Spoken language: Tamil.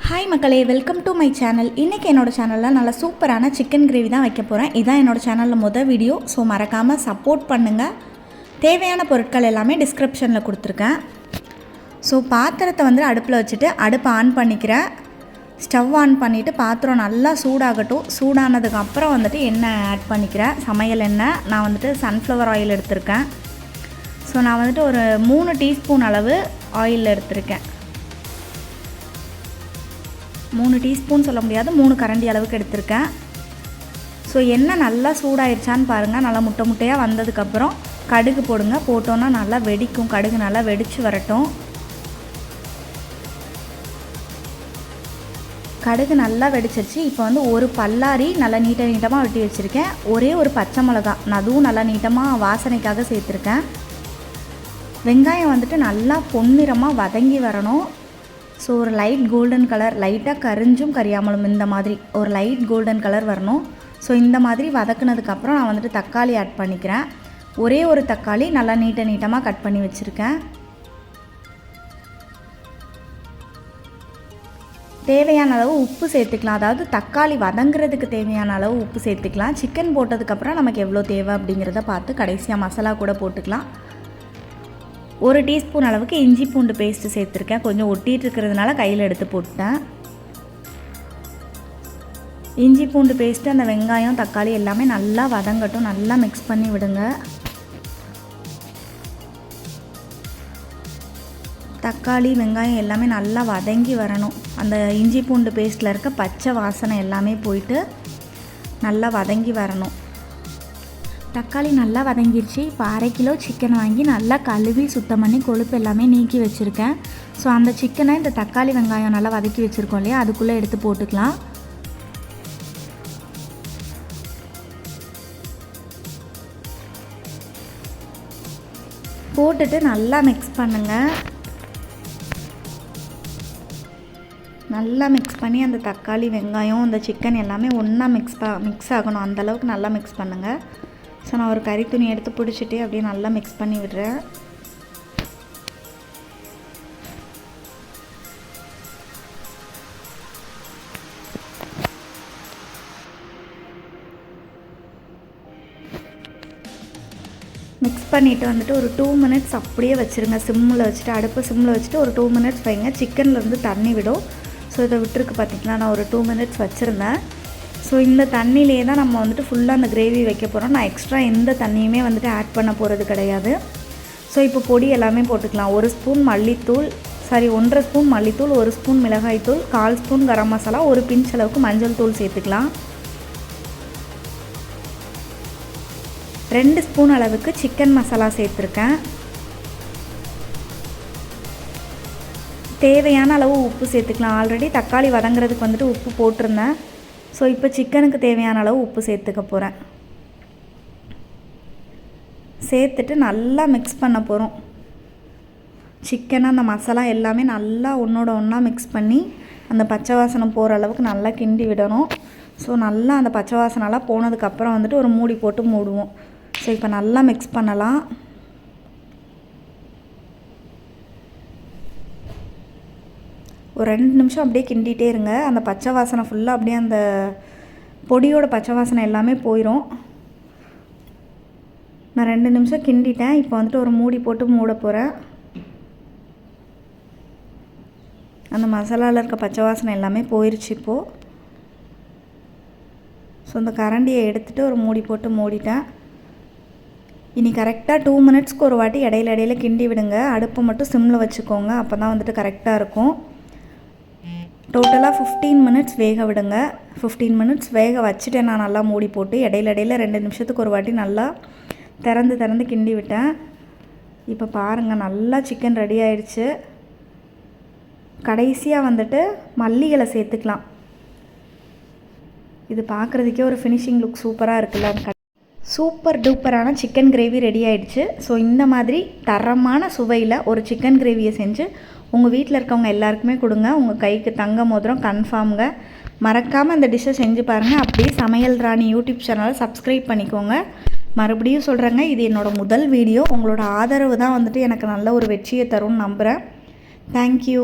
ஹாய் மக்களே, வெல்கம் டு மை சேனல். இன்றைக்கி என்னோடய சேனலில் நல்ல சூப்பரான சிக்கன் கிரேவி தான் வைக்க போகிறேன். இதுதான் என்னோடய சேனலில் மொதல் வீடியோ. ஸோ மறக்காமல் சப்போர்ட் பண்ணுங்கள். தேவையான பொருட்கள் எல்லாமே டிஸ்கிரிப்ஷனில் கொடுத்துருக்கேன். ஸோ பாத்திரத்தை அடுப்பில் வச்சுட்டு அடுப்பை ஆன் பண்ணிக்கிறேன். ஸ்டவ் ஆன் பண்ணிவிட்டு பாத்திரம் நல்லா சூடாகட்டும். சூடானதுக்கு அப்புறம் எண்ணெய் ஆட் பண்ணிக்கிறேன். சமையல் எண்ணெய் நான் சன்ஃப்ளவர் ஆயில் எடுத்திருக்கேன். ஸோ நான் ஒரு 3 டீஸ்பூன் அளவு ஆயில் எடுத்திருக்கேன். 3 டீஸ்பூன் சொல்ல முடியாது, 3 கரண்டி அளவுக்கு எடுத்திருக்கேன். ஸோ எண்ணெய் நல்லா சூடாயிருச்சான்னு பாருங்கள். நல்லா முட்டை முட்டையாக வந்ததுக்கப்புறம் கடுகு போடுங்க. போட்டோன்னா நல்லா வெடிக்கும். கடுகு நல்லா வெடித்து வரட்டும். கடுகு நல்லா வெடிச்சிருச்சு. இப்போ ஒரு பல்லாரி நல்லா நீட்டமாக வெட்டி வச்சுருக்கேன். ஒரே ஒரு பச்சை மிளகா, அதுவும் நல்லா நீட்டமாக வாசனைக்காக சேர்த்துருக்கேன். வெங்காயம் நல்லா பொன்னிறமாக வதங்கி வரணும். ஸோ ஒரு லைட் கோல்டன் கலர், லைட்டாக கரிஞ்சும் கரியாமலும் இந்த மாதிரி ஒரு லைட் கோல்டன் கலர் வரணும். ஸோ இந்த மாதிரி வதக்குனதுக்கப்புறம் நான் தக்காளி ஆட் பண்ணிக்கிறேன். ஒரே ஒரு தக்காளி நல்லா நீட்டமாக கட் பண்ணி வச்சுருக்கேன். தேவையான அளவு உப்பு சேர்த்துக்கலாம். அதாவது தக்காளி வதங்குறதுக்கு தேவையான அளவு உப்பு சேர்த்துக்கலாம். சிக்கன் போட்டதுக்கப்புறம் நமக்கு எவ்வளோ தேவை அப்படிங்கிறத பார்த்து கடைசியாக மசாலா கூட போட்டுக்கலாம். 1 டீஸ்பூன் அளவுக்கு இஞ்சி பூண்டு பேஸ்ட்டு சேர்த்துருக்கேன். கொஞ்சம் ஒட்டிகிட்டு இருக்கிறதுனால கையில் எடுத்து போட்டேன். இஞ்சி பூண்டு பேஸ்ட்டு, அந்த வெங்காயம் தக்காளி எல்லாமே நல்லா வதங்கட்டும். நல்லா மிக்ஸ் பண்ணி விடுங்க. தக்காளி வெங்காயம் எல்லாமே நல்லா வதங்கி வரணும். அந்த இஞ்சி பூண்டு பேஸ்ட்டில் இருக்க பச்சை வாசனை எல்லாமே போயிட்டு நல்லா வதங்கி வரணும். தக்காளி நல்லா வதங்கிருச்சு. இப்போ 1/2 கிலோ சிக்கன் வாங்கி நல்லா கழுவி சுத்தம் பண்ணி கொழுப்பு எல்லாமே நீக்கி வச்சுருக்கேன். ஸோ அந்த சிக்கனை இந்த தக்காளி வெங்காயம் நல்லா வதக்கி வச்சுருக்கோம் இல்லையா, அதுக்குள்ளே எடுத்து போட்டுக்கலாம். போட்டுட்டு நல்லா மிக்ஸ் பண்ணுங்கள். நல்லா மிக்ஸ் பண்ணி அந்த தக்காளி வெங்காயம் அந்த சிக்கன் எல்லாமே ஒன்றா மிக்ஸ் ஆகணும். அந்தளவுக்கு நல்லா மிக்ஸ் பண்ணுங்கள். ஸோ நான் ஒரு கறி துணி எடுத்து பிடிச்சிட்டு அப்படியே நல்லா மிக்ஸ் பண்ணி விடுறேன். மிக்ஸ் பண்ணிவிட்டு ஒரு 2 மினிட்ஸ் அப்படியே வச்சுருங்க. சிம்மில் வச்சுட்டு, அடுப்பு சிம்மில் வச்சுட்டு ஒரு 2 மினிட்ஸ் வைங்க. சிக்கன்லேருந்து தண்ணி விடும். ஸோ இதை விட்டுருக்கு பார்த்திங்களா, நான் ஒரு 2 மினிட்ஸ் வச்சுருந்தேன். ஸோ இந்த தண்ணியிலே தான் நம்ம ஃபுல்லாக அந்த கிரேவி வைக்க போகிறோம். நான் எக்ஸ்ட்ரா எந்த தண்ணியுமே ஆட் பண்ண போகிறது கிடையாது. ஸோ இப்போ பொடி எல்லாமே போட்டுக்கலாம். 1 ஸ்பூன் மல்லித்தூள், 1.5 ஸ்பூன் மல்லித்தூள், 1 ஸ்பூன் மிளகாய்த்தூள், 1/4 ஸ்பூன் கரம் மசாலா, ஒரு பிஞ்ச் அளவுக்கு மஞ்சள் தூள் சேர்த்துக்கலாம். 2 ஸ்பூன் அளவுக்கு சிக்கன் மசாலா சேர்த்துருக்கேன். தேவையான அளவு உப்பு சேர்த்துக்கலாம். ஆல்ரெடி தக்காளி வதங்குறதுக்கு உப்பு போட்டிருந்தேன். ஸோ இப்போ சிக்கனுக்கு தேவையான அளவு உப்பு சேர்த்துக்க போகிறேன். சேர்த்துட்டு நல்லா மிக்ஸ் பண்ண போகிறோம். சிக்கன் அந்த மசாலா எல்லாமே நல்லா ஒன்றோட ஒன்றா மிக்ஸ் பண்ணி அந்த பச்சை வாசனை போகிற அளவுக்கு நல்லா கிண்டி விடணும். ஸோ நல்லா அந்த பச்சை வாசனைலாம் போனதுக்கப்புறம் ஒரு மூடி போட்டு மூடுவோம். ஸோ இப்போ நல்லா மிக்ஸ் பண்ணலாம். ஒரு 2 நிமிஷம் அப்படியே கிண்டிகிட்டே இருங்க. அந்த பச்சை வாசனை ஃபுல்லாக அப்படியே அந்த பொடியோட பச்சை வாசனை எல்லாமே போயிடும். நான் 2 நிமிஷம் கிண்டிட்டேன். இப்போ ஒரு மூடி போட்டு மூட போகிறேன். அந்த மசாலாவில் இருக்க பச்சை வாசனை எல்லாமே போயிடுச்சு இப்போது. ஸோ இந்த கரண்டியை எடுத்துகிட்டு ஒரு மூடி போட்டு மூடிட்டேன். இனி கரெக்டாக 2 மினிட்ஸ்க்கு ஒரு வாட்டி இடையில கிண்டி விடுங்க. அடுப்பை மட்டும் சிம்மில் வச்சுக்கோங்க. அப்போ தான் கரெக்டாக இருக்கும். டோட்டலாக 15 மினிட்ஸ் வேக விடுங்க. 15 மினிட்ஸ் வேக வச்சுட்டேன் நான் நல்லா மூடி போட்டு. இடையில 2 நிமிஷத்துக்கு ஒரு வாட்டி நல்லா திறந்து கிண்டி விட்டேன். இப்போ பாருங்கள், நல்லா சிக்கன் ரெடி ஆயிடுச்சு. கடைசியாக மல்லி இலை சேர்த்துக்கலாம். இது பார்க்குறதுக்கே ஒரு ஃபினிஷிங் லுக் சூப்பராக இருக்குல்ல. சூப்பர் டூப்பரான சிக்கன் கிரேவி ரெடி ஆகிடுச்சு. ஸோ இந்த மாதிரி தரமான சுவையில் ஒரு சிக்கன் கிரேவியை செஞ்சு உங்கள் வீட்டில் இருக்கவங்க எல்லாருக்குமே கொடுங்க. உங்கள் கைக்கு தங்க மோதிரம் கன்ஃபார்முங்க. மறக்காமல் இந்த டிஷ்ஷை செஞ்சு பாருங்கள். அப்படியே சமையல் ராணி யூடியூப் சேனலை சப்ஸ்கிரைப் பண்ணிக்கோங்க. மறுபடியும் சொல்கிறேங்க, இது என்னோடய முதல் வீடியோ. உங்களோட ஆதரவு தான் எனக்கு நல்ல ஒரு வெற்றியை தரும்னு நம்புகிறேன். தேங்க்யூ.